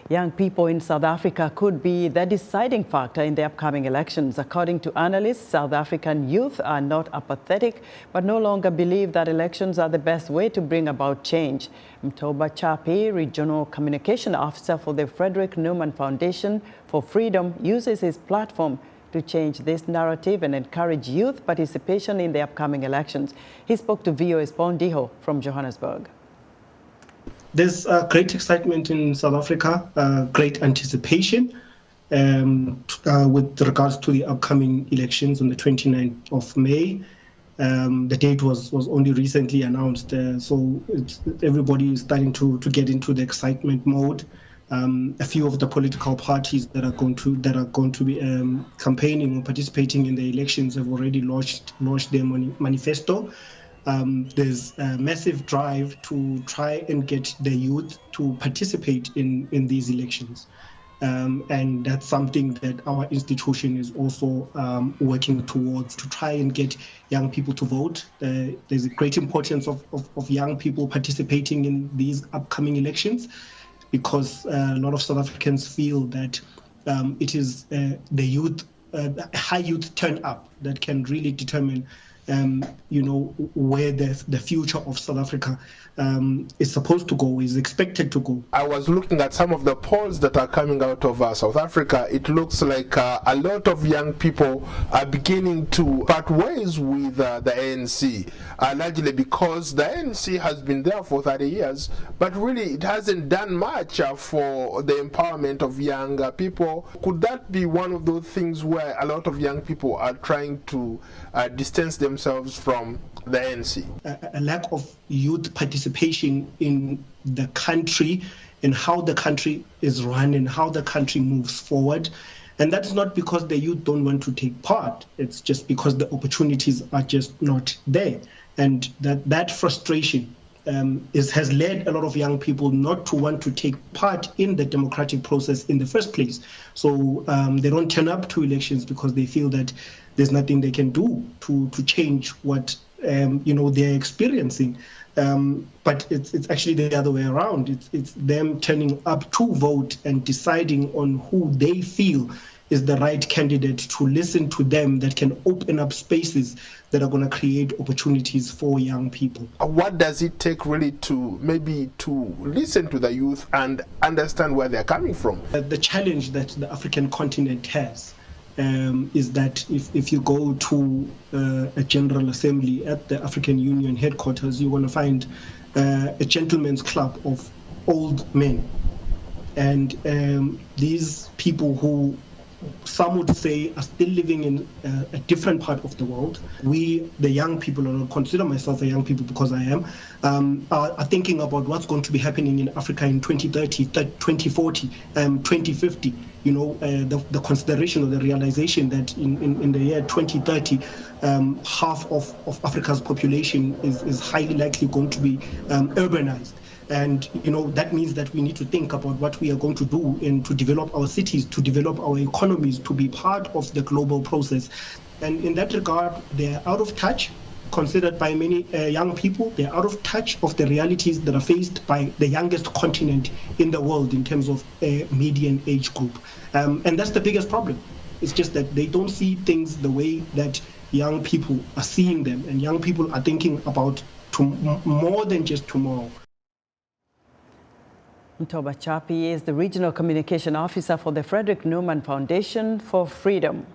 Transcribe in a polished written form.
Young people in South Africa could be the deciding factor in the upcoming elections. According to analysts, South African youth are not apathetic, but no longer believe that elections are the best way to bring about change. Mthoba Chapi, Regional Communication Officer for the Friedrich Naumann Foundation for Freedom, uses his platform to change this narrative and encourage youth participation in the upcoming elections. He spoke to VOA's Ndiho from Johannesburg. There's great excitement in South Africa, great anticipation with regards to the upcoming elections on the 29th of May. The date was only recently announced, so everybody is starting to get into the excitement mode. A few of the political parties that are going to be campaigning or participating in the elections have already launched their manifesto. There's a massive drive to try and get the youth to participate in these elections. And that's something that our institution is also working towards, to try and get young people to vote. There's a great importance of young people participating in these upcoming elections, because a lot of South Africans feel that it is the youth, high youth turn up that can really determine where the future of South Africa is supposed to go, is expected to go. I was looking at some of the polls that are coming out of South Africa. It looks like a lot of young people are beginning to part ways with the ANC, largely because the ANC has been there for 30 years, but really it hasn't done much for the empowerment of young people. Could that be one of those things where a lot of young people are trying to distance themselves from the ANC? A lack of youth participation in the country and how the country is run and how the country moves forward. And that's not because the youth don't want to take part. It's just because the opportunities are just not there. And that frustration has led a lot of young people not to want to take part in the democratic process in the first place. So they don't turn up to elections because they feel that there's nothing they can do to change what they're experiencing. But it's actually the other way around. It's them turning up to vote and deciding on who they feel is the right candidate, to listen to them, that can open up spaces that are going to create opportunities for young people. What does it take really to listen to the youth and understand where they're coming from? The challenge that the African continent has is that if you go to a General Assembly at the African Union headquarters, you're going to find a gentleman's club of old men. And these people who some would say are still living in a different part of the world. We, the young people, and I consider myself a young people because I am, are thinking about what's going to be happening in Africa in 2030, 2040, 2050. The consideration or the realization that in the year 2030, half of Africa's population is highly likely going to be urbanized. And that means that we need to think about what we are going to do and to develop our cities, to develop our economies, to be part of the global process. And in that regard, they are out of touch, considered by many young people. They're out of touch of the realities that are faced by the youngest continent in the world in terms of a median age group. And that's the biggest problem. It's just that they don't see things the way that young people are seeing them. And young people are thinking about more than just tomorrow. Mthoba Chapi is the Regional Communication Officer for the Friedrich Naumann Foundation for Freedom.